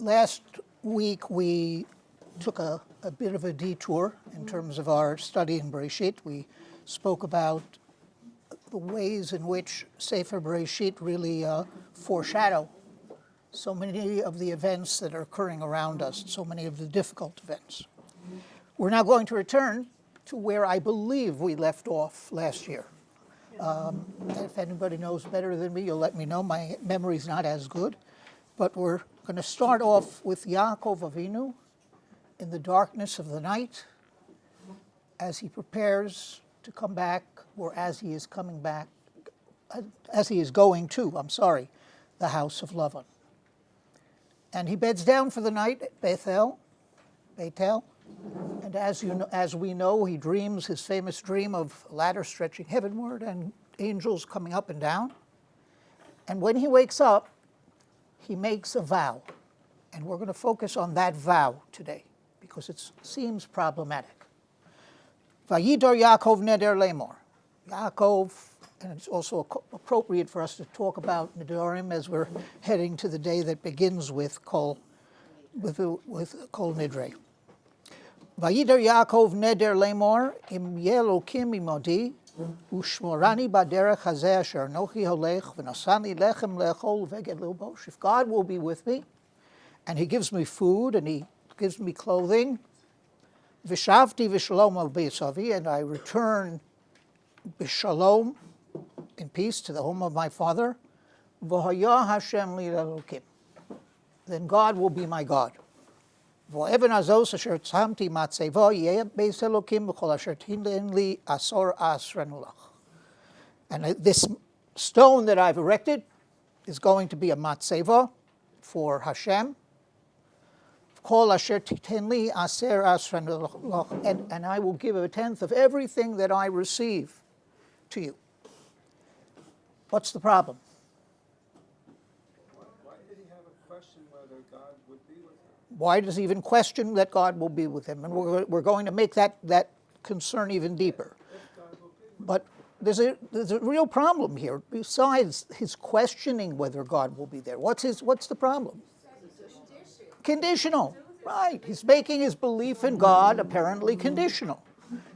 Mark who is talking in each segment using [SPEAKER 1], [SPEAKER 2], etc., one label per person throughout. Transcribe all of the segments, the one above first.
[SPEAKER 1] Last week we took a bit of a detour in terms of our study in Bereshit. We spoke about the ways in which Sefer Bereshit really foreshadow so many of the events that are occurring around us, so many of the difficult events. We're now going to return to where I believe we left off last year. If anybody knows better than me, you'll let me know. My memory's not as good. But we're going to start off with Yaakov Avinu in the darkness of the night as he prepares to come back, or as he is coming back, as he is going to, the house of Lavan. And he beds down for the night at Bethel, and as we know, he dreams his famous dream of a ladder stretching heavenward and angels coming up and down. And when he wakes up, he makes a vow. And we're going to focus on that vow today because it seems problematic. Vayidor Yaakov neder lemor. Yaakov, and it's also appropriate for us to talk about Nedarim as we're heading to the day that begins with Kol Nidre. Vayidor Yaakov neder lemor im yelokim imodi ushmorani baderech hazeh asher nochi holech v'nasani lechem lechol veged lilbosh. If God will be with me, and he gives me food, and he gives me clothing, v'shavti v'shalom al b'yisavi, and I return b'shalom, in peace, to the home of my father, v'haya Hashem li elokim, then God will be my God. V'evan azos asher tzamti matzeva yeh beis elokim v'chol asher tinlen li asor asrenulach. And this stone that I've erected is going to be a matzeva for Hashem. V'chol asher titen li aser asrenulach, and I will give a tenth of everything that I receive to you. What's the problem?
[SPEAKER 2] Why did he have a question whether God would be with him?
[SPEAKER 1] Why does he even question that God will be with him? And we're going to make that concern even deeper. But there's a real problem here. Besides his questioning whether God will be there, what's the problem? Conditional, right? He's making his belief in God apparently conditional.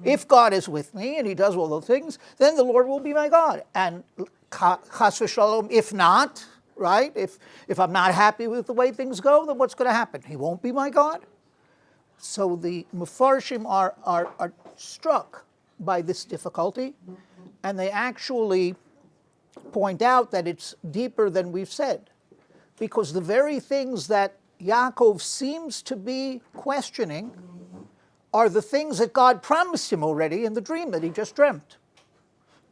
[SPEAKER 1] If God is with me and he does all those things, then the Lord will be my God. And chas v'shalom, if not, right? If I'm not happy with the way things go, then what's going to happen? He won't be my God. So the Mefarshim are struck by this difficulty, and they actually point out that it's deeper than we've said, because the very things that Yaakov seems to be questioning are the things that God promised him already in the dream that he just dreamt.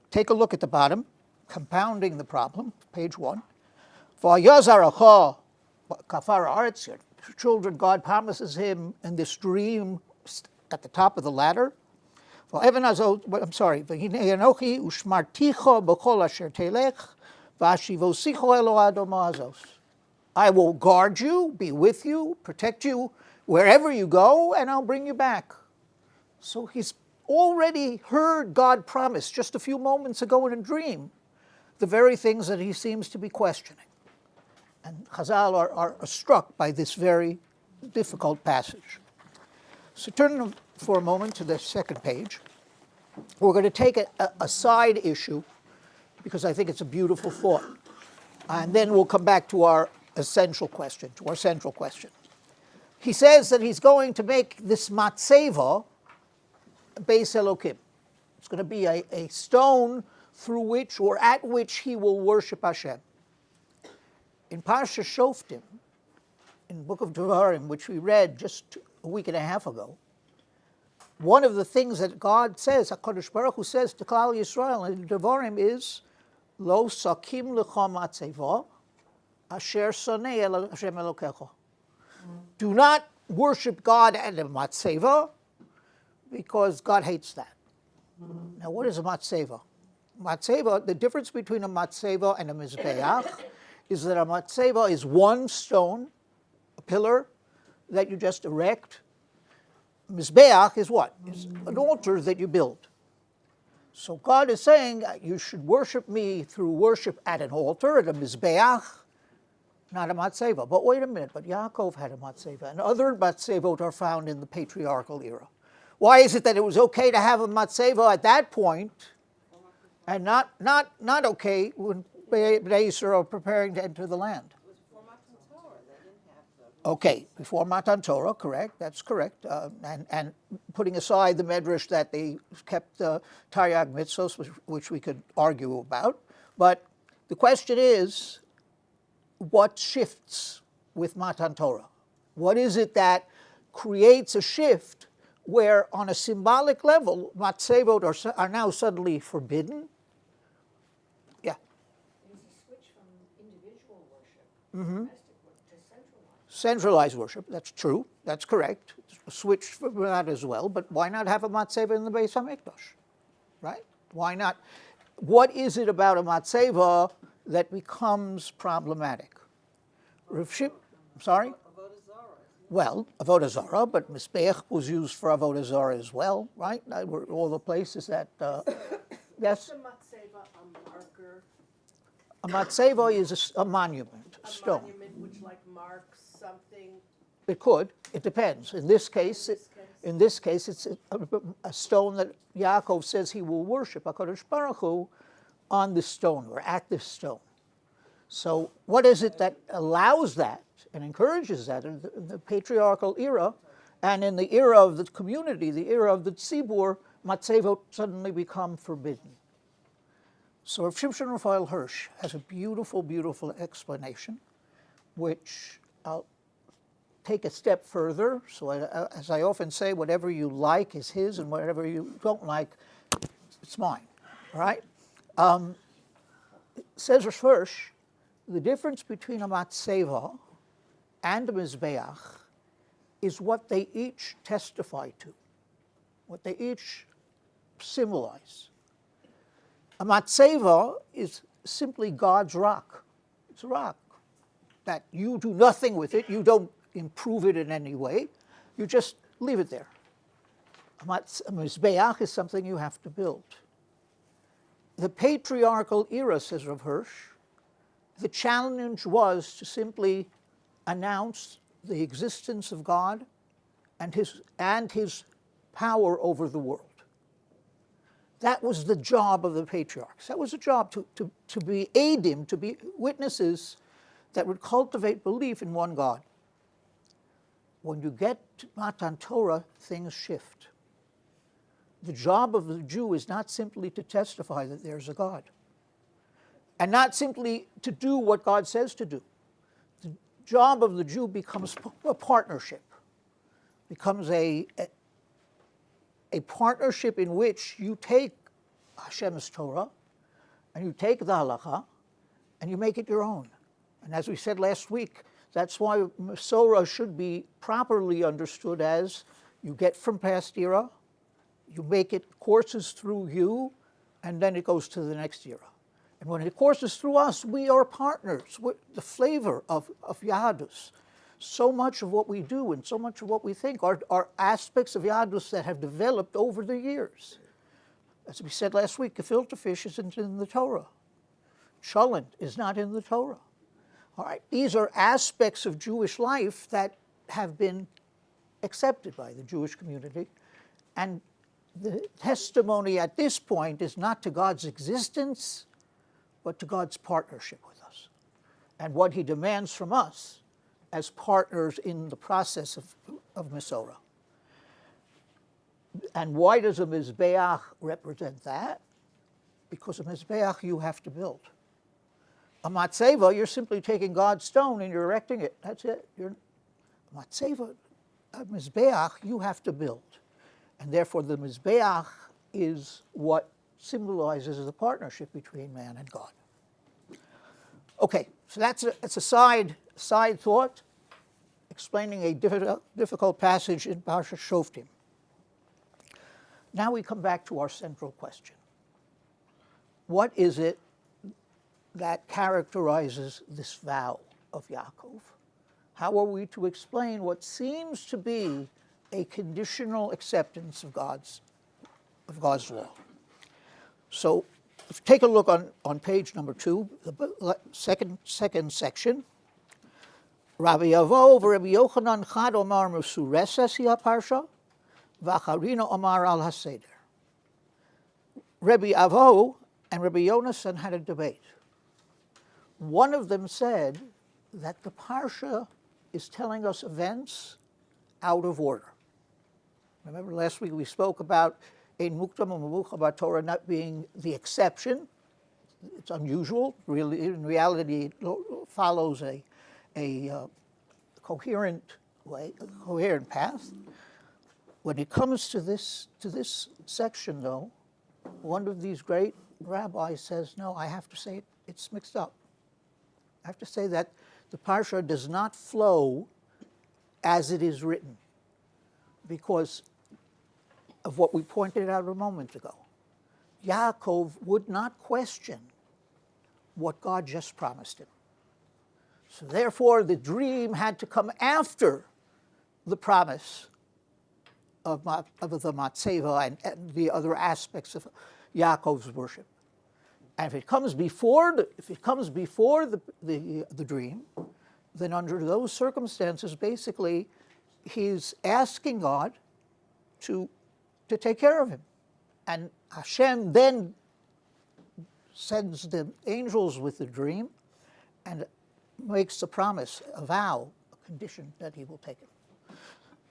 [SPEAKER 1] Take a look at the bottom, compounding the problem, page 1. V'yazaracha kafar haaretz, your children, God promises him in this dream at the top of the ladder. V'hine anochi ushmarticha b'chol asher telech v'ashivosicha elo adom ha'azos. I will guard you, be with you, protect you wherever you go, and I'll bring you back. So he's already heard God promise just a few moments ago in a dream the very things that he seems to be questioning. And Chazal are struck by this very difficult passage. So turn for a moment to the second page. We're going to take a side issue because I think it's a beautiful thought. And then we'll come back to our central question. He says that he's going to make this matzeva beis elokim. It's going to be a stone through which or at which he will worship Hashem. In Parsha Shoftim, in the book of TORAH, which we read just a week and a half ago, one of the things that God says, HaKadosh Baruch Hu says to Klal Yisrael in Devarim is, Lo sakim lecha matzeva asher sonei el Hashem Elokecha. Do not worship God at a matzeva, because God hates that. Now, what is a matzeva? Matzeva, the difference between a matzeva and a mizbeach is that a matzeva is one stone, a pillar that you just erect. Mizbeach is what? It's an altar that you build. So God is saying you should worship me through worship at an altar, at a mizbeach, not a matzeva. But wait a minute, but Yaakov had a matzeva, and other matzevot are found in the patriarchal era. Why is it that it was okay to have a matzeva at that point, and not okay when Bnei Yisrael are preparing to enter the land? Okay, before Matan Torah, correct, that's correct. And putting aside the medrash that they kept Taryag mitzvos, which we could argue about. But the question is, what shifts with Matan Torah? What is it that creates a shift where on a symbolic level, matzevot are now suddenly forbidden? Yeah.
[SPEAKER 3] There's a switch from individual worship to
[SPEAKER 1] Centralized worship, that's true, that's correct. Switch for that as well, but why not have a matzeva in the Beis HaMikdash, right? Why not? What is it about a matzeva that becomes problematic? Sorry? Well, Avodah Zarah, but Mizbeach was used for Avodah Zarah as well, right? All the places that, yes?
[SPEAKER 3] Is a matzeva a marker?
[SPEAKER 1] A matzeva is a monument, a stone.
[SPEAKER 3] Monument which like marks something.
[SPEAKER 1] It could. It depends. In this case, it's a stone that Yaakov says he will worship HaKadosh Baruch Hu on this stone or at this stone. So what is it that allows that and encourages that in the patriarchal era, and in the era of the community, the era of the tzibur, matzevot suddenly become forbidden? So Rav Shimshon Raphael Hirsch has a beautiful, beautiful explanation, which I'll take a step further. So as I often say, whatever you like is his, and whatever you don't like, it's mine, right? Says Rav Hirsch, the difference between a matzeva and a mizbeach is what they each testify to, what they each symbolize. A matzeva is simply God's rock. It's a rock that you do nothing with it. You don't improve it in any way. You just leave it there. A mizbeach is something you have to build. The patriarchal era, says Rav Hirsch, the challenge was to simply announce the existence of God and his power over the world. That was the job of the patriarchs. That was a job to be aidim, to be witnesses that would cultivate belief in one God. When you get to Matan Torah, things shift. The job of the Jew is not simply to testify that there's a God, and not simply to do what God says to do. The job of the Jew becomes a partnership, becomes a partnership in which you take Hashem's Torah and you take the halacha and you make it your own. And as we said last week, that's why Masorah should be properly understood as you get from past era, you make it courses through you, and then it goes to the next era. And when it courses through us, we are partners with the flavor of Yahadus. So much of what we do and so much of what we think are aspects of Yahadus that have developed over the years. As we said last week, gefilte fish isn't in the Torah. Cholent is not in the Torah. All right, these are aspects of Jewish life that have been accepted by the Jewish community. And the testimony at this point is not to God's existence, but to God's partnership with us and what he demands from us as partners in the process of Masorah. And why does a Mizbeach represent that? Because a Mizbeach you have to build. A matzeva, you're simply taking God's stone and you're erecting it. That's it. A matzeva, a Mizbeach, you have to build. And therefore the Mizbeach is what symbolizes the partnership between man and God. Okay, so that's a side thought, explaining a difficult passage in Parashat Shoftim. Now we come back to our central question. What is it that characterizes this vow of Yaakov? How are we to explain what seems to be a conditional acceptance of God's law? So take a look on page number 2, the second section. Rabbi Avo v'Rabbi Yochanan Chad Omar Mesureses hi haparsha, v'Acharina Omar al Haseder. Rabbi Avo and Rabbi Yonasan had a debate. One of them said that the parsha is telling us events out of order. Remember last week we spoke about Ein Muktam U'Memucha about Torah not being the exception. It's unusual. Really, in reality, it follows a coherent way, a coherent path. When it comes to this section, though, one of these great rabbis says, no, I have to say it's mixed up. I have to say that the parsha does not flow as it is written because of what we pointed out a moment ago. Yaakov would not question what God just promised him. So therefore, the dream had to come after the promise of the Matzeva and the other aspects of Yaakov's worship. And if it comes before the dream, then under those circumstances, basically, he's asking God to take care of him. And Hashem then sends the angels with the dream and makes a promise, a vow, a condition that he will take it.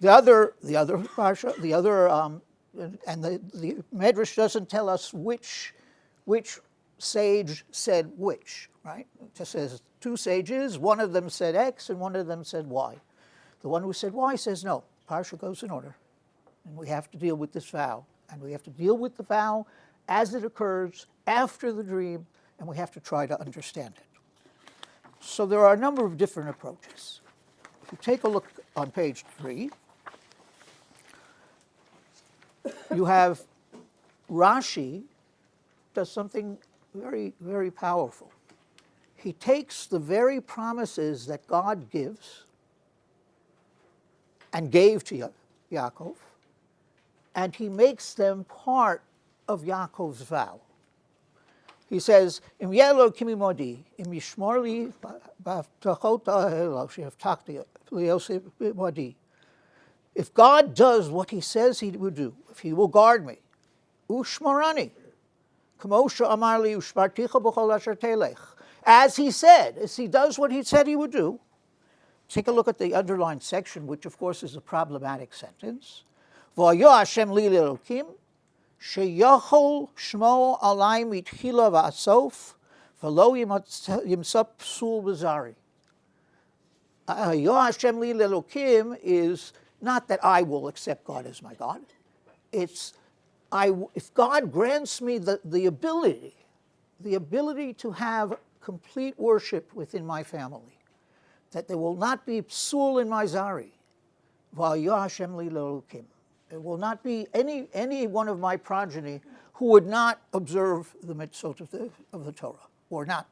[SPEAKER 1] The other parsha, and the Medrash doesn't tell us which sage said which, right? It just says two sages, one of them said X and one of them said Y. The one who said Y says no, parsha goes in order, and we have to deal with this vow, and we have to deal with the vow as it occurs after the dream, and we have to try to understand it. So there are a number of different approaches. If you take a look on page 3, you have Rashi does something very, very powerful. He takes the very promises that God gives and gave to Yaakov, and he makes them part of Yaakov's vow. He says, "Im yelo kimi modi, im yishmor li b'avtachot ha'elo shehavtachti li'oseh modi." If God does what he says he would do, if he will guard me, ushmorani, kamo she'amar li ushmarticha b'chol asher telech, as he said, as he does what he said he would do. Take a look at the underlined section, which of course is a problematic sentence. V'ayo Hashem li l'elokim, she'yachol shmo alai mitchila v'asof, v'lo yimsap psul b'zari. V'ayo Hashem li l'elokim is not that I will accept God as my God. It's if God grants me the ability to have complete worship within my family, that there will not be psul in my zari. V'ayo Hashem li l'elokim. There will not be any one of my progeny who would not observe the mitzvot of the Torah, or not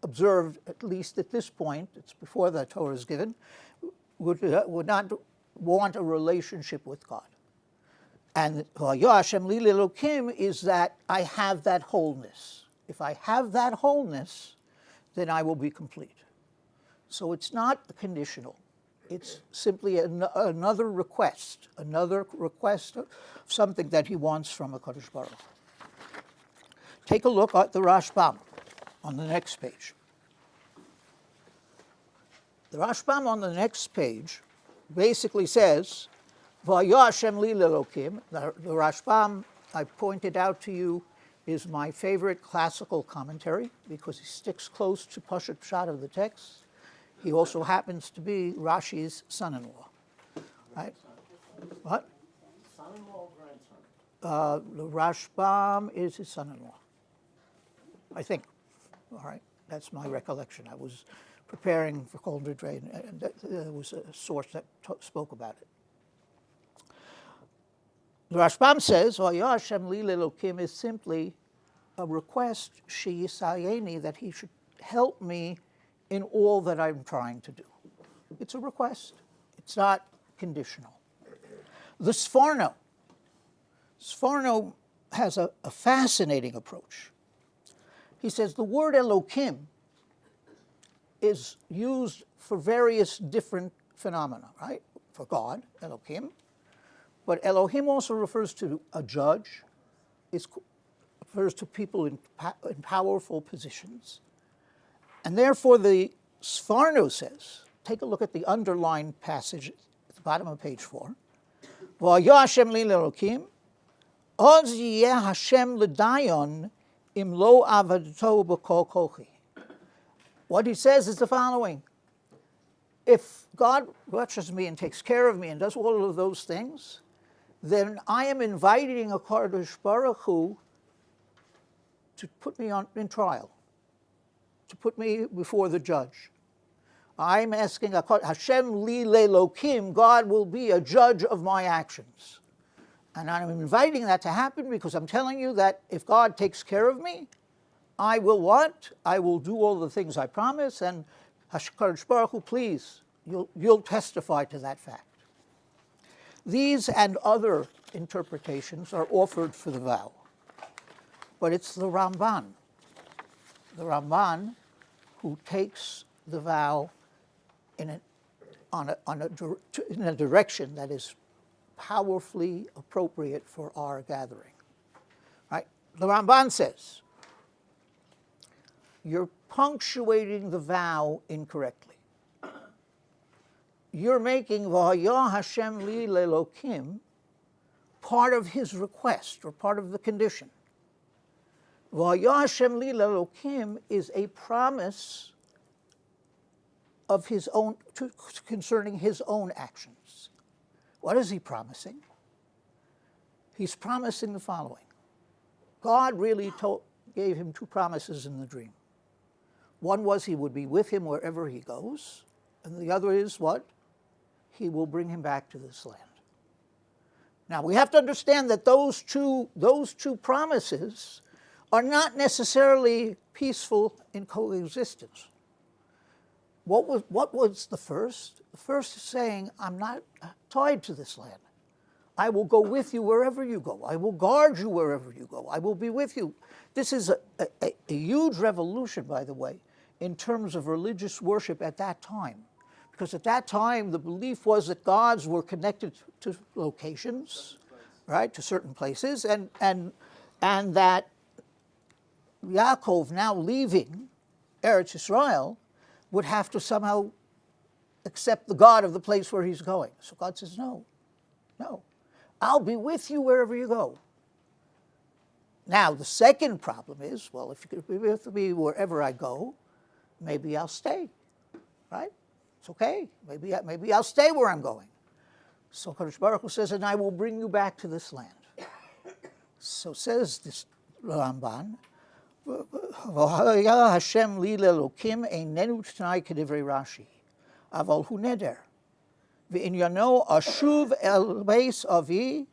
[SPEAKER 1] observe, at least at this point, it's before the Torah is given, would not want a relationship with God. And Hashem li l'elokim is that I have that wholeness. If I have that wholeness, then I will be complete. So it's not conditional. It's simply another request of something that he wants from a Kadosh Baruch. Take a look at the Rashbam on the next page. The Rashbam on the next page basically says, V'ayo Hashem li l'elokim. The Rashbam, I pointed out to you, is my favorite classical commentary because he sticks close to Pashat Pshat of the text. He also happens to be Rashi's son-in-law, right? What?
[SPEAKER 4] Son-in-law or grandson?
[SPEAKER 1] The Rashbam is his son-in-law, I think. All right, that's my recollection. I was preparing for Goldin, and there was a source that spoke about it. The Rashbam says, "V'ayo Hashem li l'elokim" is simply a request, she'yisayeni, that he should help me in all that I'm trying to do. It's a request. It's not conditional. The Sforno has a fascinating approach. He says the word Elokim is used for various different phenomena, right? For God, Elohim. But Elohim also refers to a judge. It refers to people in powerful positions. And therefore the Sforno says, take a look at the underlined passage at the bottom of page 4. V'haya Hashem li l'Elokim, oz yeh Hashem l'dayon im lo avadato b'kol kochi. What he says is the following. If God watches me and takes care of me and does all of those things, then I am inviting a Kadosh Baruch Hu to put me in trial, to put me before the judge. I'm asking Hashem li lelokim, God will be a judge of my actions. And I'm inviting that to happen because I'm telling you that if God takes care of me, I will what? I will do all the things I promise, and HaKadosh Baruch Hu, please, you'll testify to that fact. These and other interpretations are offered for the vow. But it's the Ramban who takes the vow in a direction that is powerfully appropriate for our gathering. Right? The Ramban says, you're punctuating the vow incorrectly. You're making V'haya Hashem li lelokim part of his request or part of the condition. V'haya Hashem li lelokim is a promise of his own, concerning his own actions. What is he promising? He's promising the following. God really gave him two promises in the dream. One was he would be with him wherever he goes, and the other is what? He will bring him back to this land. Now we have to understand that those two promises are not necessarily peaceful in coexistence. What was the first? The first is saying, I'm not tied to this land. I will go with you wherever you go. I will guard you wherever you go. I will be with you. This is a huge revolution, by the way, in terms of religious worship at that time. Because at that time, the belief was that gods were connected to locations, right, to certain places, and that Yaakov, now leaving Eretz Yisrael, would have to somehow accept the God of the place where he's going. So God says, no, I'll be with you wherever you go. Now, the second problem is, well, if you could be with me wherever I go, maybe I'll stay, right? It's okay. Maybe I'll stay where I'm going. So Kadosh Baruch Hu says, and I will bring you back to this land. So says this Ramban, Hashem li lelokim einenu t'nai k'divrei Rashi, aval hu neder, v'inyano ashuv el beis avi,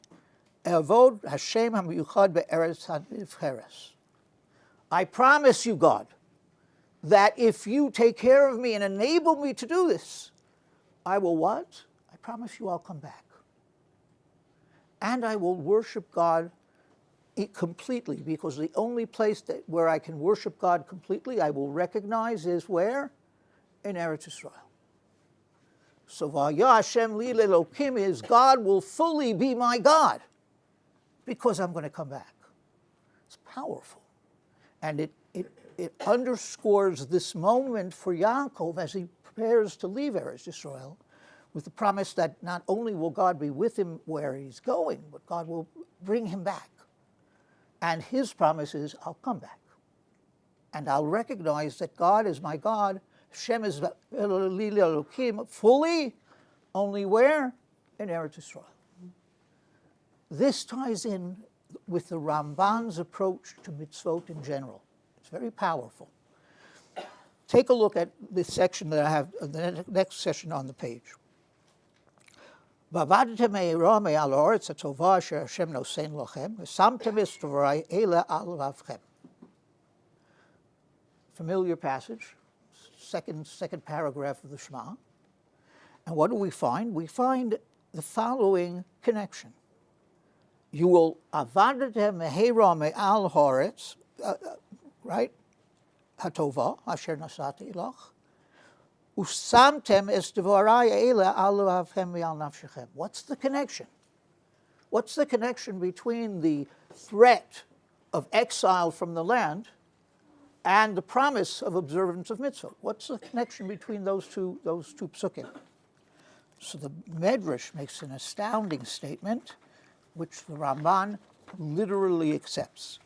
[SPEAKER 1] evod Hashem hamiyuchad be'eretz hanivcheres. I promise you, God, that if you take care of me and enable me to do this, I will what? I promise you I'll come back. And I will worship God completely, because the only place where I can worship God completely, I will recognize is where? In Eretz Yisrael. So V'haya Hashem li lelokim is God will fully be my God because I'm going to come back. It's powerful. And it underscores this moment for Yaakov as he prepares to leave Eretz Yisrael with the promise that not only will God be with him where he's going, but God will bring him back. And his promise is, I'll come back. And I'll recognize that God is my God. Hashem is Elohim fully, only where? In Eretz Yisrael. This ties in with the Ramban's approach to mitzvot in general. It's very powerful. Take a look at this section that I have, the next section on the page. ועבדתם מהרה מעל הארץ הטובה אשר השם נושן לכם, ושמתם את דברי אלה על לבבכם. Familiar passage, second paragraph of the Shema. And what do we find? We find the following connection. You will עבדתם מהרה מעל הארץ, right? הטובה אשר נשאתי לך. Usamtem es devorai eile al levavchem ve'al nafshechem. What's the connection? What's the connection between the threat of exile from the land and the promise of observance of mitzvot? What's the connection between those two psukim? So the Medrash makes an astounding statement, which the Ramban literally accepts.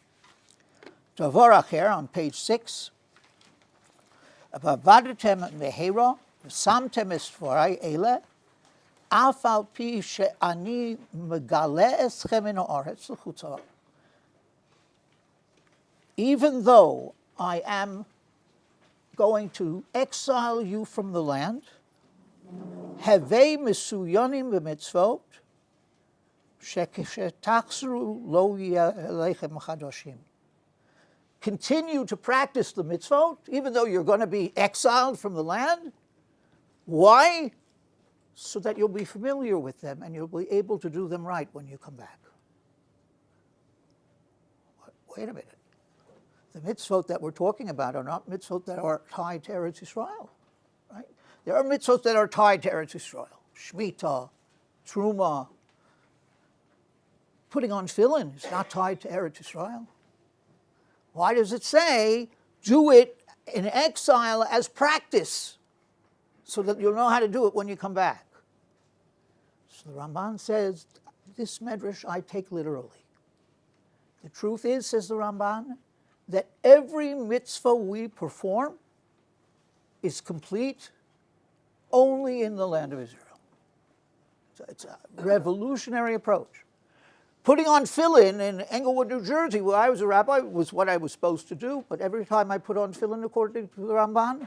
[SPEAKER 1] Davar acher on page 6. Vavadetem mehera, samtem es dvorai ele, af al pi she'ani megale eschem min ha'aretz l'chutza. Even though I am going to exile you from the land, Hevei mesuyonim b'mitzvot, shekeshetachzru lo yeh elechem chadoshim. Continue to practice the mitzvot, even though you're going to be exiled from the land. Why? So that you'll be familiar with them and you'll be able to do them right when you come back. Wait a minute. The mitzvot that we're talking about are not mitzvot that are tied to Eretz Yisrael, right? There are mitzvot that are tied to Eretz Yisrael. Shemitah, Truma. Putting on tefillin is not tied to Eretz Yisrael. Why does it say, do it in exile as practice, so that you'll know how to do it when you come back? So the Ramban says, this medrash I take literally. The truth is, says the Ramban, that every mitzvah we perform is complete only in the land of Israel. So it's a revolutionary approach. Putting on tefillin in Englewood, New Jersey, where I was a rabbi, was what I was supposed to do. But every time I put on tefillin according to the Ramban,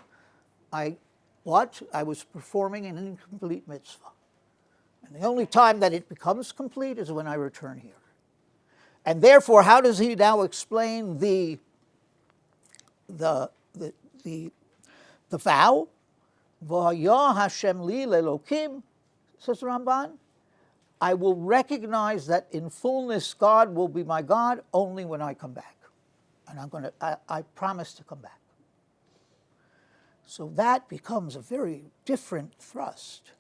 [SPEAKER 1] I was performing an incomplete mitzvah. And the only time that it becomes complete is when I return here. And therefore, how does he now explain the vow? V'haya Hashem li lelokim, says the Ramban. I will recognize that in fullness God will be my God only when I come back. And I promise to come back. So that becomes a very different thrust.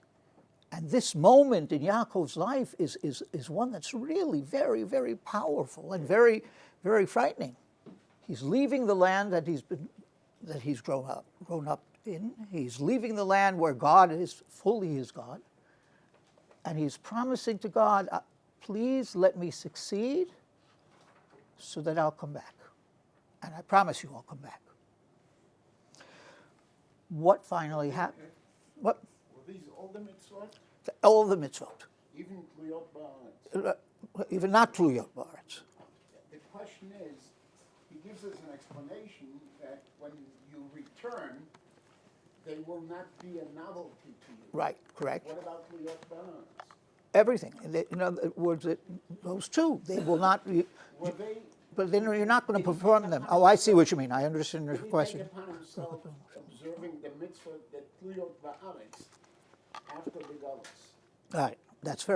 [SPEAKER 1] And this moment in Yaakov's life is one that's really very, very powerful and very, very frightening. He's leaving the land that he's grown up in. He's leaving the land where God is fully his God. And he's promising to God, please let me succeed so that I'll come back. And I promise you I'll come back. What finally happened? What?
[SPEAKER 4] Were these all the mitzvot?
[SPEAKER 1] All the mitzvot.
[SPEAKER 4] Even Tluyot Ba'aretz?
[SPEAKER 1] Even not Tluyot Ba'aretz.
[SPEAKER 4] The question is, he gives us an explanation that when you return, they will not be a novelty to you.
[SPEAKER 1] Right, correct.
[SPEAKER 4] What about Tluyot Ba'aretz?
[SPEAKER 1] Everything. In other words, those two, they will not be.
[SPEAKER 4] Were they?
[SPEAKER 1] But then you're not going to perform them. Oh, I see what you mean. I understand your question.
[SPEAKER 4] Did he take upon himself observing the mitzvah, the Tluyot Ba'aretz, after the Galus?
[SPEAKER 1] All right, that's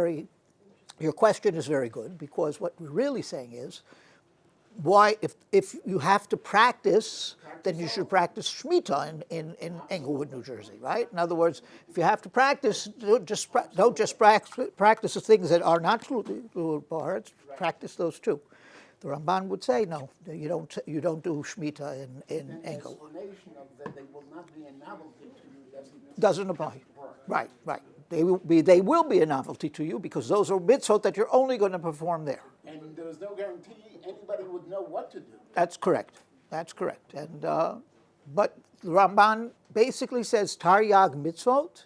[SPEAKER 1] your question is very good, because what we're really saying is, why, if you have to practice, then you should practice Shemitah in Englewood, New Jersey, right? In other words, if you have to practice, don't just practice the things that are not Tluyot, practice those too. The Ramban would say, no, you don't do Shemitah in Englewood.
[SPEAKER 4] The explanation of that they will not be a novelty to you
[SPEAKER 1] Doesn't apply. Right. They will be a novelty to you, because those are mitzvot that you're only going to perform there.
[SPEAKER 4] And there's no guarantee anybody would know what to do.
[SPEAKER 1] That's correct. And but the Ramban basically says Taryag mitzvot,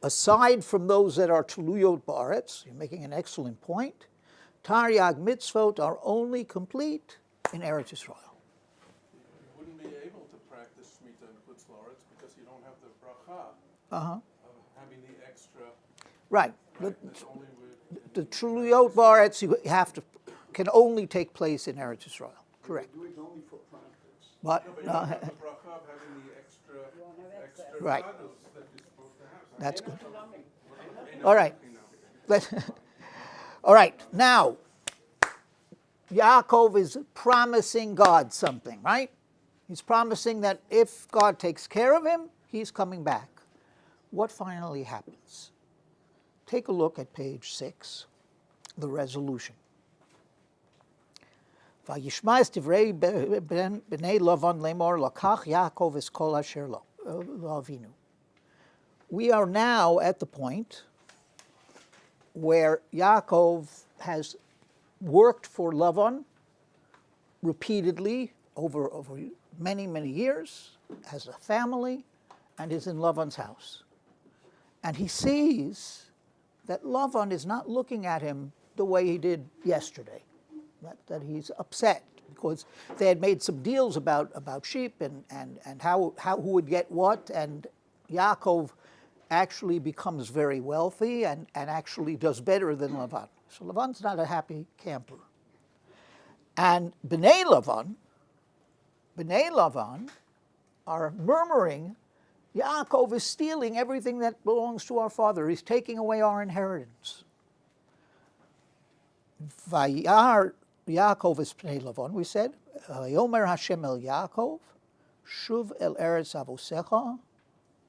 [SPEAKER 1] aside from those that are Tluyot Ba'aretz, you're making an excellent point. Taryag mitzvot are only complete in Eretz Yisrael.
[SPEAKER 2] You wouldn't be able to practice Shemitah in Chutz La'aretz because you don't have the bracha of having the extra.
[SPEAKER 1] Right.
[SPEAKER 2] That's only with
[SPEAKER 1] The Tluyot Ba'aretz can only take place in Eretz Yisrael. Correct.
[SPEAKER 4] Do it only for practice.
[SPEAKER 1] But
[SPEAKER 2] you don't have the bracha of having the extra
[SPEAKER 1] Right.
[SPEAKER 2] vados that you're supposed to have.
[SPEAKER 1] that's good. All right. All right. Now, Yaakov is promising God something, right? He's promising that if God takes care of him, he's coming back. what finally happens? Take a look at page 6, the resolution. וישמע את דברי בני לבון לאמור לקח יעקב את כל אשר לאבינו. We are now at the point where Yaakov has worked for Lavan repeatedly over many, many years, has a family, and is in Lavan's house. And he sees that Lavan is not looking at him the way he did yesterday, that he's upset because they had made some deals about sheep and how who would get what, and Yaakov actually becomes very wealthy and actually does better than Lavan. So Lavan's not a happy camper. And Bnei Lavan are murmuring, Yaakov is stealing everything that belongs to our father. He's taking away our inheritance. Vayar Yaakov es Bnei Lavan, we said, Yomer Hashem el Yaakov, Shuv el eretz avosecha,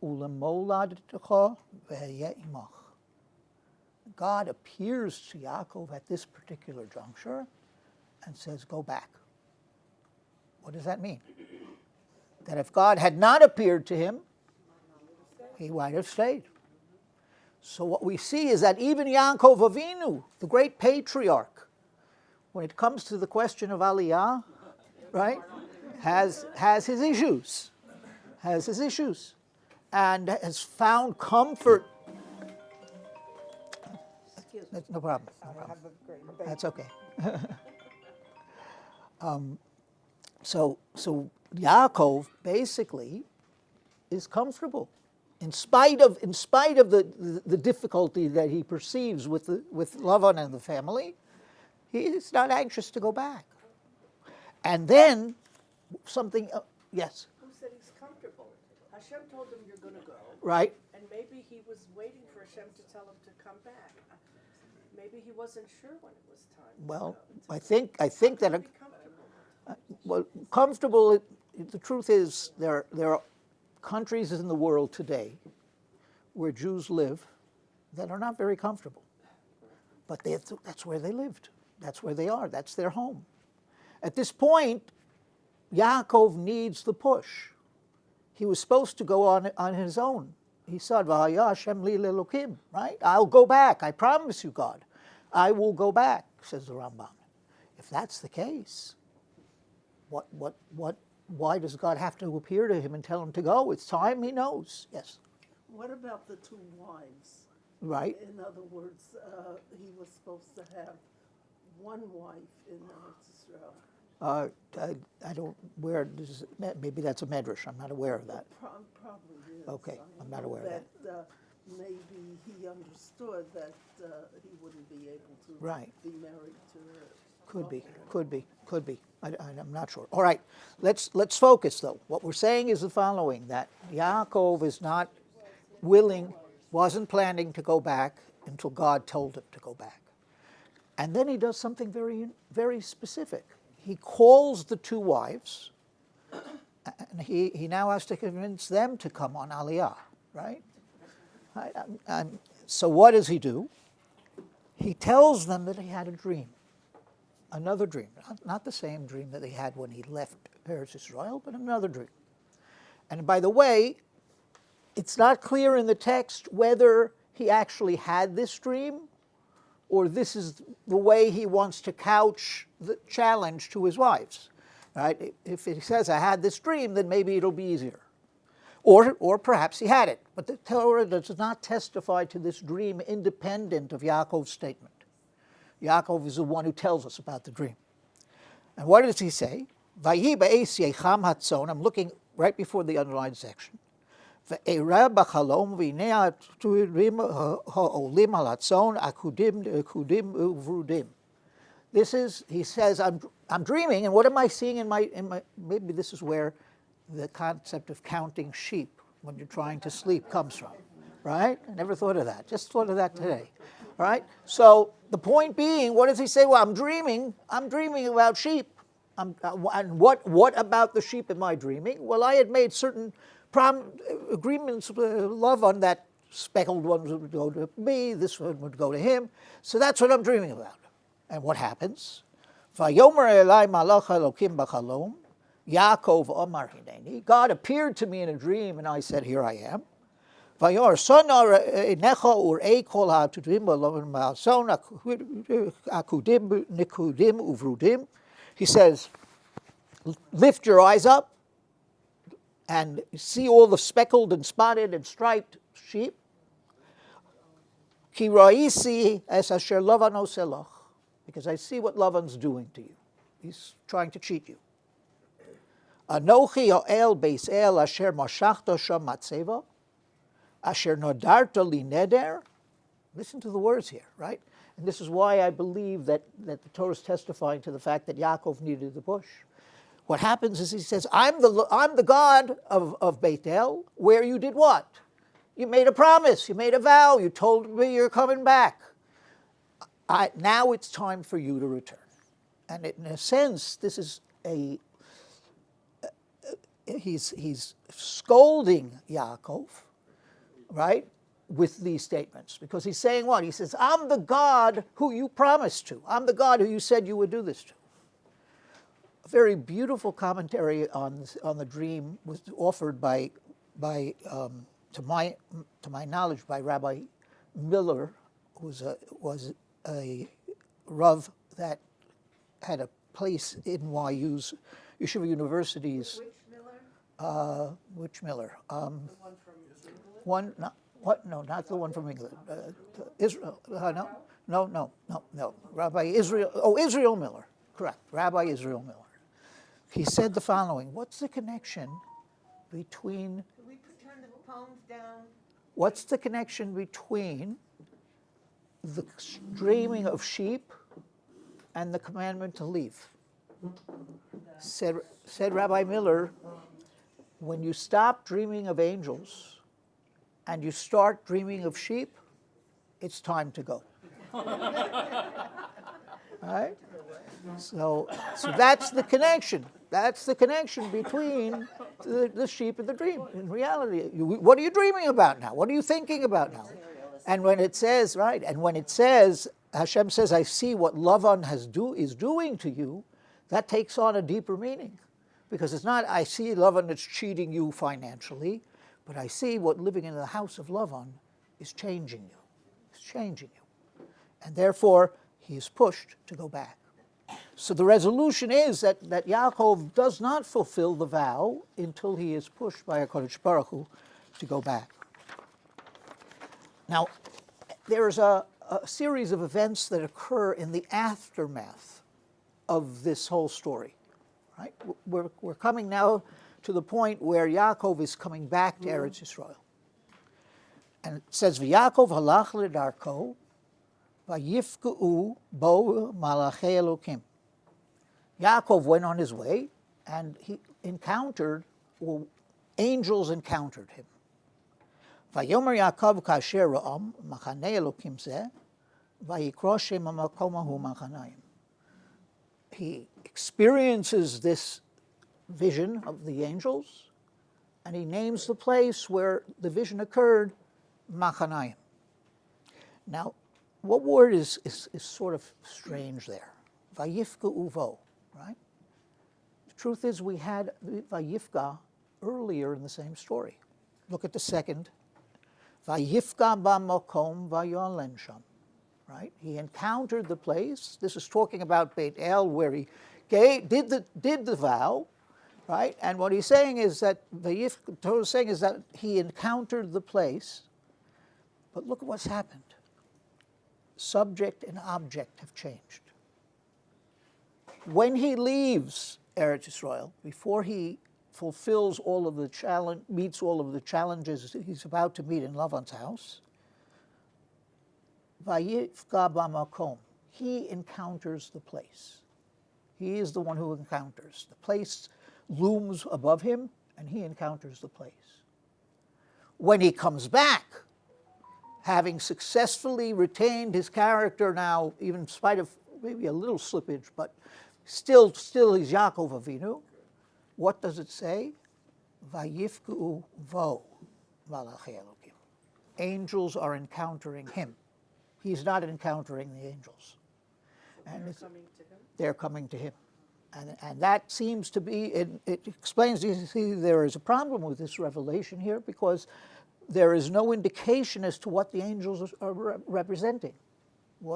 [SPEAKER 1] ulemoladecha v'heyeh imach. God appears to Yaakov at this particular juncture and says, go back. What does that mean? That if God had not appeared to him, he might have stayed. So what we see is that even Yaakov Avinu, the great patriarch, when it comes to the question of Aliyah, right, has his issues, and has found comfort. No problem. That's okay. So Yaakov basically is comfortable, in spite of the difficulty that he perceives with Lavan and the family. He is not anxious to go back. And then something. Yes.
[SPEAKER 5] Who said he's comfortable? Hashem told him you're going to go.
[SPEAKER 1] Right.
[SPEAKER 5] And maybe he was waiting for Hashem to tell him to come back. Maybe he wasn't sure when it was time.
[SPEAKER 1] Well, I think that.
[SPEAKER 5] Be comfortable.
[SPEAKER 1] Well, comfortable. The truth is, there are countries in the world today where Jews live that are not very comfortable, but that's where they lived. That's where they are. That's their home. At this point, Yaakov needs the push. He was supposed to go on his own. He said, "V'haya Hashem li lelokim," right? I'll go back. I promise you, God, I will go back, says the Rambam. If that's the case, why does God have to appear to him and tell him to go? It's time, he knows. Yes.
[SPEAKER 6] What about the two wives?
[SPEAKER 1] Right.
[SPEAKER 6] In other words, he was supposed to have one wife in Israel.
[SPEAKER 1] I don't, maybe that's a medrash. I'm not aware of that.
[SPEAKER 6] Probably is.
[SPEAKER 1] Okay, I'm not aware of that.
[SPEAKER 6] Maybe he understood that he wouldn't be able to
[SPEAKER 1] Right.
[SPEAKER 6] be married to her.
[SPEAKER 1] Could be. I'm not sure. All right, let's focus though. What we're saying is the following: that Yaakov is not willing, wasn't planning to go back until God told him to go back, and then he does something very, very specific. He calls the two wives, and he now has to convince them to come on Aliyah, right? So what does he do? He tells them that he had a dream. Another dream, not the same dream that he had when he left Eretz Israel, but another dream. And by the way, it's not clear in the text whether he actually had this dream or this is the way he wants to couch the challenge to his wives. Right? If he says, I had this dream, then maybe it'll be easier. Or perhaps he had it. But the Torah does not testify to this dream independent of Yaakov's statement. Yaakov is the one who tells us about the dream. And what does he say? Vayi ba'es yecham hatzon. I'm looking right before the underlined section. Ve'era b'chalom v'inei ha'turim ha'olim ha'latzon akudim uvrudim. This is, he says, I'm dreaming, and what am I seeing in my, maybe this is where the concept of counting sheep when you're trying to sleep comes from, right? I never thought of that, just thought of that today, all right? So the point being, what does he say? Well, I'm dreaming about sheep. And what about the sheep am I dreaming? Well, I had made certain agreements with Lavan that speckled ones would go to me, this one would go to him. So that's what I'm dreaming about. And what happens? Vayomer elai malach Elokim b'chalom, Yaakov omar hineni. God appeared to me in a dream, and I said, here I am. Vayor sonar necha urei kol ha'atudim b'lom ma'ason akudim nikudim uvrudim. He says, lift your eyes up and see all the speckled and spotted and striped sheep. Ki ra'isi es asher Lavan oselach, because I see what Lavan's doing to you. He's trying to cheat you. Anochi ha'el beis el asher mashachta sham matzeva, asher nodarta li neder. Listen to the words here, right? And this is why I believe that the Torah is testifying to the fact that Yaakov needed the bush. What happens is he says, I'm the God of Bethel, where you did what? You made a promise, you made a vow, you told me you're coming back. Now it's time for you to return. And in a sense, this is he's scolding Yaakov, right, with these statements. Because he's saying what? He says, I'm the God who you promised to. I'm the God who you said you would do this to. A very beautiful commentary on the dream was offered to my knowledge, by Rabbi Miller, who was a Rav that had a place in YU's Yeshiva University's. Which Miller?
[SPEAKER 5] The one from England?
[SPEAKER 1] One, not, what? No, not the one from England. Israel. No. Rabbi Israel. Oh, Israel Miller. Correct. Rabbi Israel Miller. He said the following: what's the connection between?
[SPEAKER 7] Can we turn the poems down?
[SPEAKER 1] What's the connection between the dreaming of sheep and the commandment to leave? Said Rabbi Miller, when you stop dreaming of angels and you start dreaming of sheep, it's time to go. All right? So that's the connection. That's the connection between the sheep and the dream. In reality, what are you dreaming about now? What are you thinking about now? And when it says, right, and when it says, Hashem says, I see what Lavan is doing to you, that takes on a deeper meaning. Because it's not, I see Lavan that's cheating you financially, but I see what living in the house of Lavan is changing you. It's changing you. And therefore, he is pushed to go back. So the resolution is that Yaakov does not fulfill the vow until he is pushed by HaKadosh Baruch Hu to go back. Now, there is a series of events that occur in the aftermath of this whole story. Right? We're coming now to the point where Yaakov is coming back to Eretz Yisrael. And it says, V'Yaakov halach ledarko, v'yifka'u bo malachei Elokim. Yaakov went on his way, and he encountered, or angels encountered him. Vayomer Yaakov kasher ra'am machanei Elokim zeh, vayikro shem hamakom hahu machanayim. He experiences this vision of the angels, and he names the place where the vision occurred, Machanayim. Now, what word is sort of strange there? Vayifka uvo, right? The truth is we had Vayifka earlier in the same story. Look at the second. Vayifka ba'mokom vayolen sham. Right? He encountered the place. This is talking about Beit El, where he did the vow, right? And what he's saying is that the Torah is saying is that he encountered the place. But look at what's happened. Subject and object have changed. When he leaves Eretz Yisrael, before he fulfills all of the meets all of the challenges he's about to meet in Lavan's house, Vayifka b'makom. He encounters the place. He is the one who encounters. The place looms above him, and he encounters the place. When he comes back, having successfully retained his character now, even in spite of maybe a little slippage, but still he's Yaakov Avinu, what does it say? Vayifku vo malachei Elokim. angels are encountering him. He's not encountering the angels. And
[SPEAKER 5] They're coming to him.
[SPEAKER 1] they're coming to him. And that seems to be, it explains, you see, there is a problem with this revelation here because there is no indication as to what the angels are representing.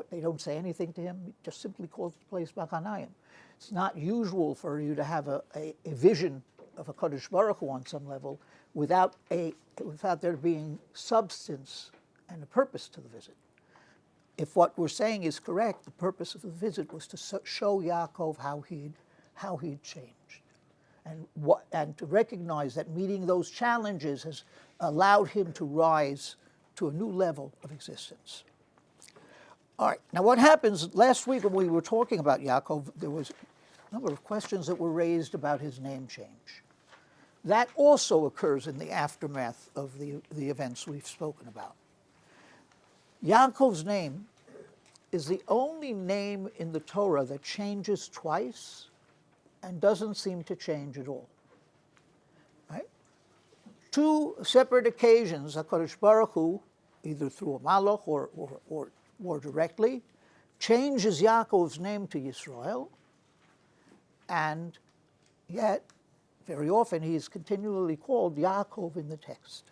[SPEAKER 1] They don't say anything to him, he just simply calls the place Machanayim. It's not usual for you to have a vision of a Kadosh Baruch Hu on some level without there being substance and a purpose to the visit. If what we're saying is correct, the purpose of the visit was to show Yaakov how he'd changed, and to recognize that meeting those challenges has allowed him to rise to a new level of existence. All right, now what happens, last week when we were talking about Yaakov, there was a number of questions that were raised about his name change. That also occurs in the aftermath of the events we've spoken about. Yaakov's name is the only name in the Torah that changes twice and doesn't seem to change at all. Right? Two separate occasions, HaKadosh Baruch Hu, either through a malach or more directly, changes Yaakov's name to Yisrael, and yet, very often, he is continually called Yaakov in the text.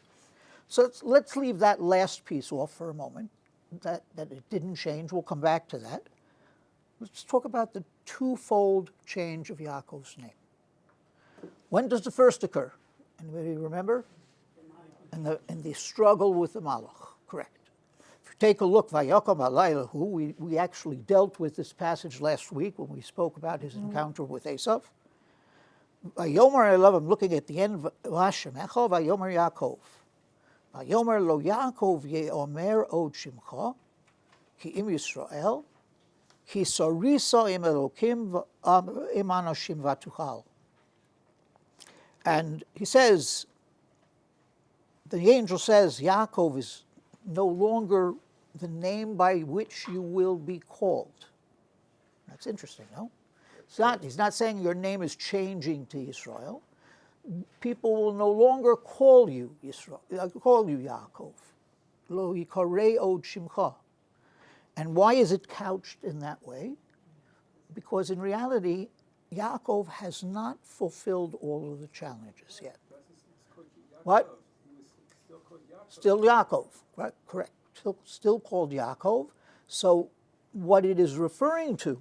[SPEAKER 1] So let's leave that last piece off for a moment, that it didn't change. We'll come back to that. Let's talk about the twofold change of Yaakov's name. When does the first occur? Anybody remember? In the struggle with the Malach, correct. If you take a look, Vayakom Alaylahu, we actually dealt with this passage last week when we spoke about his encounter with Esav. Vayomer, I love, I'm looking at the end, Vashemecha, Vayomer Yaakov. Vayomer lo Yaakov ye'omer od shimcha, ki im Yisrael, ki sorisa im Elokim im anoshim vatuchal. And he says, the angel says, Yaakov is no longer the name by which you will be called. That's interesting, no? He's not saying your name is changing to Israel. People will no longer call you Israel, call you Yaakov. Lo yikarei od shimcha. And why is it couched in that way? Because in reality, Yaakov has not fulfilled all of the challenges yet. What? Still Yaakov, right? Correct. Still called Yaakov. So what it is referring to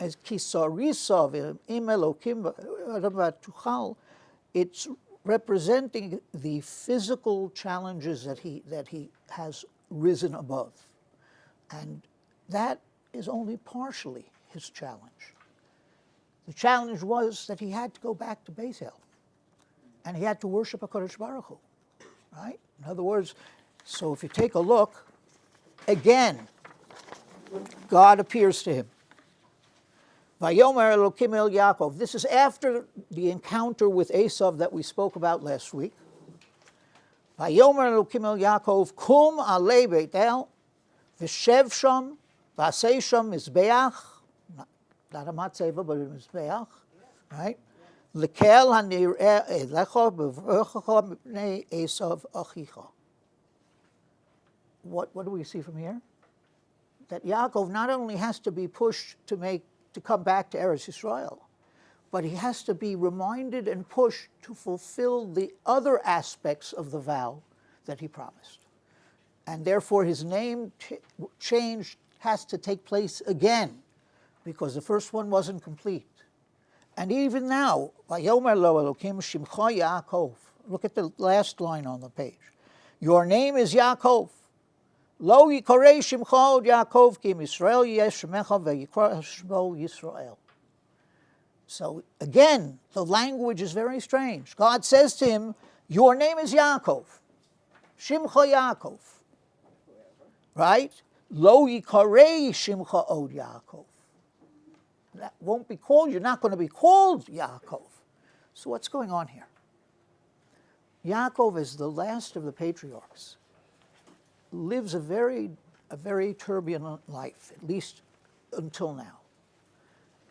[SPEAKER 1] as kisarisav im Elokim vatuchal, it's representing the physical challenges that he has risen above. And that is only partially his challenge. The challenge was that he had to go back to Beis El, and he had to worship HaKadosh Baruch Hu, right? In other words, so if you take a look, again, God appears to him. Vayomer Elokim el Yaakov. This is after the encounter with Esav that we spoke about last week. Vayomer Elokim el Yaakov, kum alei Beit El, v'shev sham, v'asei sham mizbeach, not a matzeva, but a mizbeach, right? L'kel hanireh elecha b'v'echa b'nei Esav achicha. What do we see from here? That Yaakov not only has to be pushed to come back to Eretz Yisrael, but he has to be reminded and pushed to fulfill the other aspects of the vow that he promised. And therefore his name change has to take place again, because the first one wasn't complete. And even now, Vayomer lo Elokim shimcha Yaakov. Look at the last line on the page. Your name is Yaakov. Lo yikarei shimcha od Yaakov ki im Yisrael yesh shemecha v'yikra shmo Yisrael. So again, the language is very strange. God says to him, your name is Yaakov. Shimcha Yaakov. Right? Lo yikarei shimcha od Yaakov. That won't be called, you're not going to be called Yaakov. So what's going on here? Yaakov is the last of the patriarchs. Lives a very turbulent life, at least until now.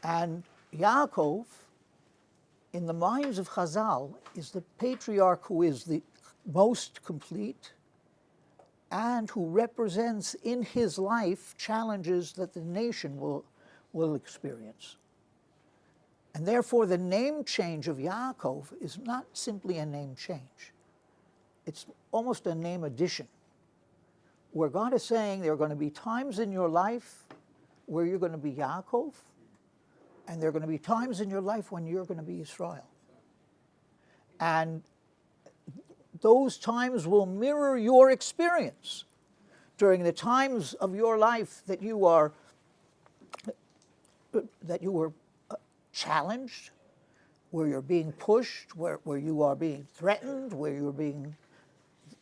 [SPEAKER 1] And Yaakov, in the minds of Chazal, is the patriarch who is the most complete and who represents in his life challenges that the nation will experience. And therefore, the name change of Yaakov is not simply a name change. It's almost a name addition, where God is saying there are going to be times in your life where you're going to be Yaakov, and there are going to be times in your life when you're going to be Israel. And those times will mirror your experience during the times of your life that you were challenged, where you're being pushed, where you are being threatened, where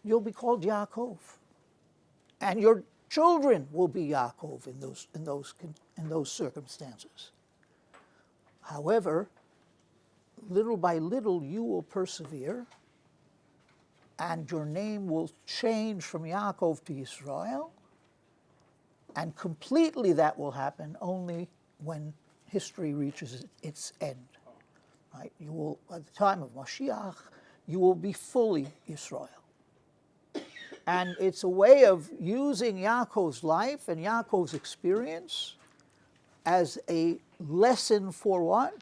[SPEAKER 1] you'll be called Yaakov. And your children will be Yaakov in those circumstances. However, little by little you will persevere, and your name will change from Yaakov to Israel, and completely that will happen only when history reaches its end. Right? You will, at the time of Mashiach, you will be fully Israel. And it's a way of using Yaakov's life and Yaakov's experience as a lesson for what?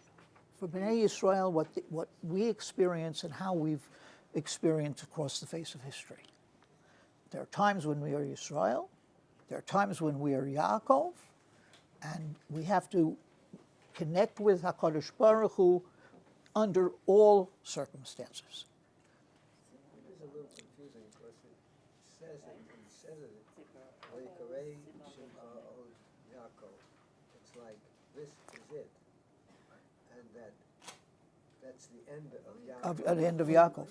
[SPEAKER 1] For Bnei Yisrael, what we experience and how we've experienced across the face of history. There are times when we are Yisrael, there are times when we are Yaakov, and we have to connect with HaKadosh Baruch Hu under all circumstances.
[SPEAKER 8] It is a little confusing because it says it, Vaykarei Shimcha Oz Yaakov. It's like this is it, and that's the end of Yaakov.
[SPEAKER 1] At the end of Yaakov.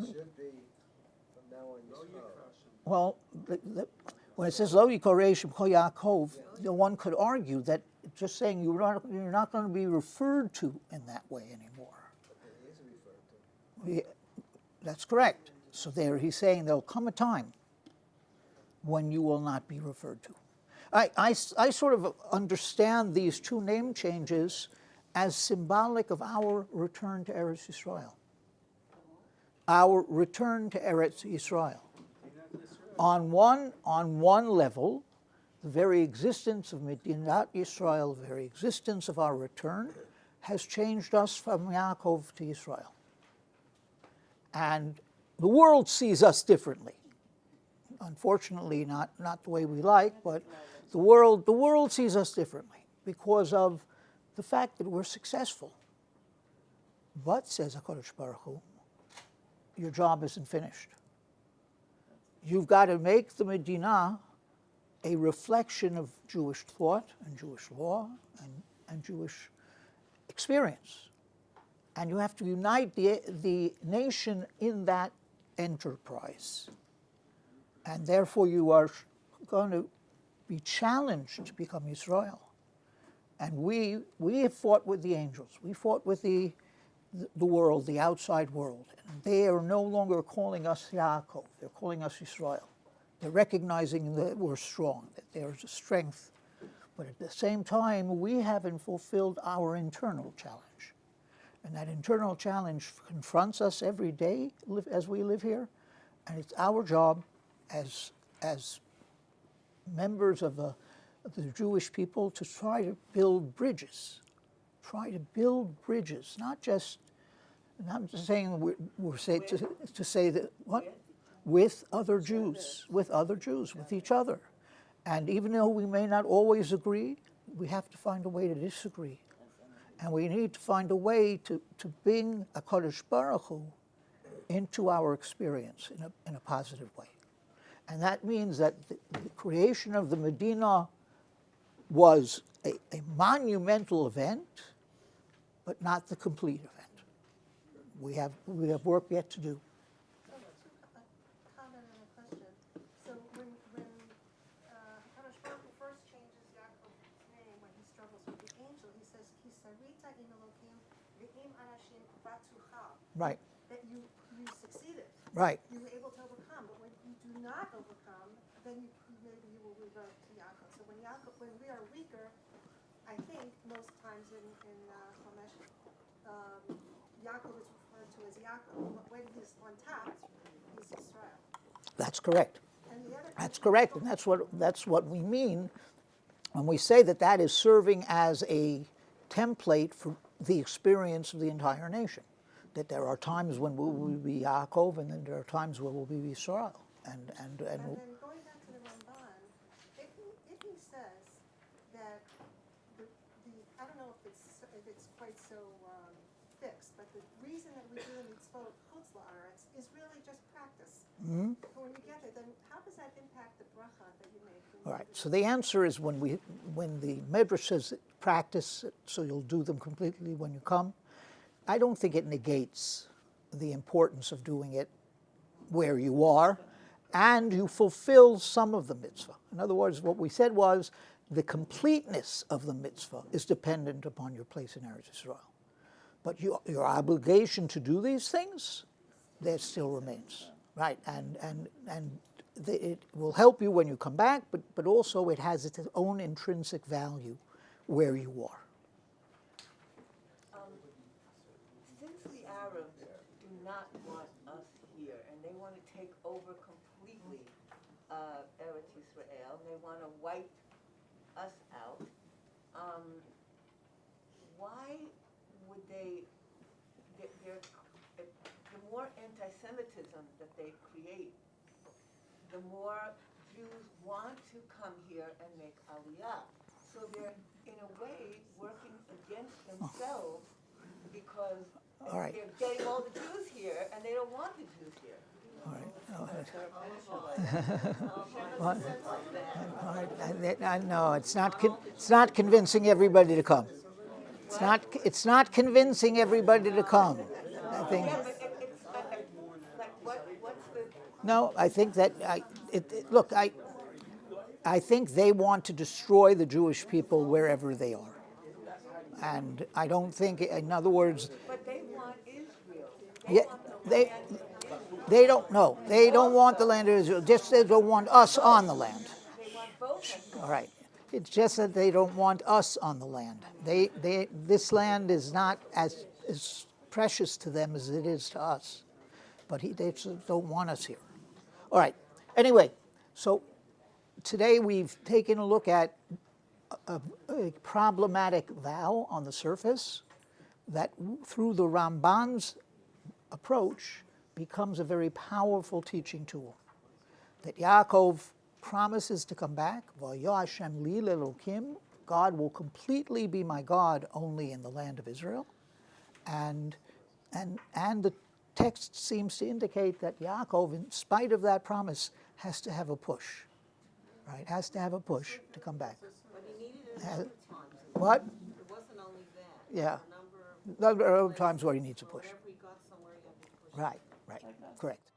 [SPEAKER 8] It should be from now on Yisrael.
[SPEAKER 1] Well, when it says Lo Yikarei Shemcha Yaakov, one could argue that just saying you're not going to be referred to in that way anymore.
[SPEAKER 8] But he is referred to.
[SPEAKER 1] That's correct. So there he's saying there'll come a time when you will not be referred to. I sort of understand these two name changes as symbolic of our return to Eretz Yisrael. Our return to Eretz Yisrael. On one level, the very existence of Medinat Yisrael, the very existence of our return, has changed us from Yaakov to Yisrael. And the world sees us differently. Unfortunately, not the way we like, but the world sees us differently because of the fact that we're successful. But, says HaKadosh Baruch Hu, your job isn't finished. You've got to make the Medina a reflection of Jewish thought and Jewish law and Jewish experience. And you have to unite the nation in that enterprise. And therefore you are going to be challenged to become Israel. And we have fought with the angels. We fought with the world, the outside world. And they are no longer calling us Yaakov. They're calling us Israel. They're recognizing that we're strong, that there's a strength. But at the same time, we haven't fulfilled our internal challenge. And that internal challenge confronts us every day as we live here. And it's our job as members of the Jewish people to try to build bridges. Try to build bridges, not just saying we're saying to say that what? With other Jews, with each other. And even though we may not always agree, we have to find a way to disagree. And we need to find a way to bring HaKadosh Baruch Hu into our experience in a positive way. And that means that the creation of the Medina was a monumental event, but not the complete event. We have work yet to do.
[SPEAKER 9] Comment and a question. So when Hakadosh Baruch Hu first changes Yaakov's name when he struggles with the angel, he says, "Kisarita in Elokim ve'im anashim batucha."
[SPEAKER 1] Right.
[SPEAKER 9] That you succeeded.
[SPEAKER 1] Right.
[SPEAKER 9] You were able to overcome. But when you do not overcome, then maybe you will revert to Yaakov. So when we are weaker, I think most times in Chumash, Yaakov is referred to as Yaakov. But when he's on top, he's Israel.
[SPEAKER 1] That's correct.
[SPEAKER 9] And the other
[SPEAKER 1] That's correct, and that's what we mean when we say that that is serving as a template for the experience of the entire nation. That there are times when we will be Yaakov, and then there are times where we'll be Yisrael.
[SPEAKER 9] And then going back to the Ramban, if he says that I don't know if it's quite so fixed, but the reason that we do the mitzvot chutz la'aretz is really just practice.
[SPEAKER 1] Mm-hmm.
[SPEAKER 9] But when you get there, then how does that impact the bracha that you make?
[SPEAKER 1] All right. So the answer is when the Medrash says practice, so you'll do them completely when you come. I don't think it negates the importance of doing it where you are, and you fulfill some of the mitzvah. In other words, what we said was the completeness of the mitzvah is dependent upon your place in Eretz Yisrael. But your obligation to do these things, there still remains, right? And it will help you when you come back, but also it has its own intrinsic value where you are.
[SPEAKER 7] Since the Arabs do not want us here, and they want to take over completely Eretz Yisrael, and they want to wipe us out, why would they, the more anti-Semitism that they create, the more Jews want to come here and make Aliyah. So they're, in a way, working against themselves because
[SPEAKER 1] All right.
[SPEAKER 7] they're getting all the Jews here and they don't want the Jews here.
[SPEAKER 1] No, it's not convincing everybody to come. It's not convincing everybody to come. I think.
[SPEAKER 7] Yeah, but it's like what's the?
[SPEAKER 1] No, I think that look. I think they want to destroy the Jewish people wherever they are, and I don't think. In other words.
[SPEAKER 7] But they want Israel.
[SPEAKER 1] They don't know. They don't want the land of Israel. Just they don't want us on the land.
[SPEAKER 7] They want both.
[SPEAKER 1] All right. It's just that they don't want us on the land. This land is not as precious to them as it is to us. But they just don't want us here. All right. Anyway, so today we've taken a look at a problematic vow on the surface that through the Ramban's approach becomes a very powerful teaching tool. That Yaakov promises to come back. V'yo Hashem li lelokim. God will completely be my God only in the land of Israel. And the text seems to indicate that Yaakov, in spite of that promise, has to have a push. Right? Has to have a push to come back.
[SPEAKER 10] But he needed it a number of times.
[SPEAKER 1] What?
[SPEAKER 10] It wasn't only that.
[SPEAKER 1] Yeah.
[SPEAKER 10] A number of
[SPEAKER 1] Times where he needs a push.
[SPEAKER 10] whenever he got somewhere, he had to push.
[SPEAKER 1] Right, correct.